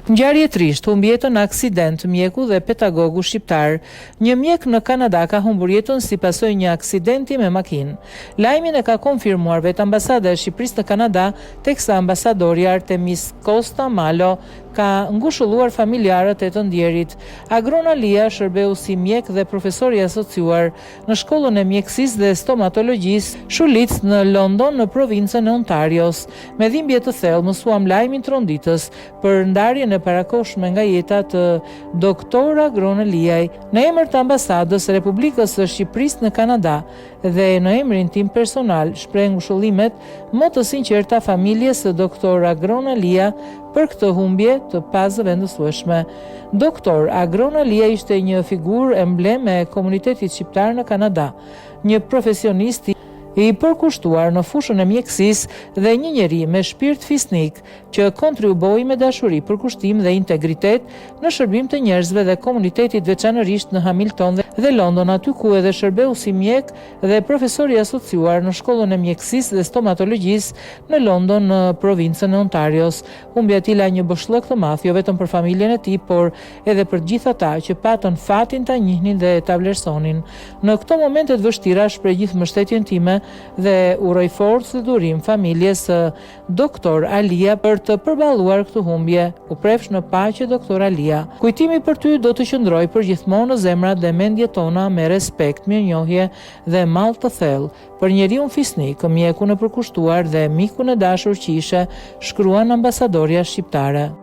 Ngjarje trisht humbi jetën në aksident mjeku dhe pedagogu shqiptar. Një mjek në Kanada ka humbur jetën si pasojë një aksidenti me makinë. Lajmin e ka konfirmuar vetë ambasada e Shqipërisë në Kanada, teksa ambasadori Artemis Costa Malo ka ngushëlluar familjarët e të ndjerit. Agrona Lia shërbeu si mjek dhe profesor i asociuar në shkollën e mjekësisë dhe stomatologjisë Schulich në London në provincën e Ontarios. Me dhimbje të thellë mësuam lajmin tronditës për ndarjen e parakoshme nga jeta të doktor Agrona Liaj. Në emër të ambasadës së Republikës së Shqipërisë në Kanada dhe në emrin tim personal shpreh ngushëllimet më të sinqerta familjes së doktor Agrona Lia për këtë humbje të pazëvendësueshme. Doktor Agrona Lia ishte një figurë emblem e komunitetit shqiptar në Kanada, një profesionist i përkushtuar në fushën e mjekësisë dhe një njeri me shpirt fisnik që kontribuoi me dashuri, përkushtim dhe integritet në shërbim të njerëzve dhe komunitetit, veçanërisht në Hamilton dhe London, aty ku edhe shërbeu si mjek dhe profesor i asociuar në shkollën e mjekësisë dhe stomatologjisë në London në provincën e Ontarios. Humbja e tij la një boshllëk të madh jo vetëm për familjen e tij, por edhe për gjithë ata që patën fatin ta njihnin dhe ta vlerësonin. Në këto momente të vështira shpreh gjithë mbështetjen time dhe uroj forcë dhe durim familjes së doktor Alia për të përballuar këtë humbje. U prefsh në paqe doktor Alia. Kujtimi për ty do të qëndrojë përgjithmonë në zemrat dhe mendjet tona me respekt, mirënjohje dhe mall të thellë për njeriu fisnik, mjekun e përkushtuar dhe mikun e dashur që ishe, shkruan ambasadorja shqiptare.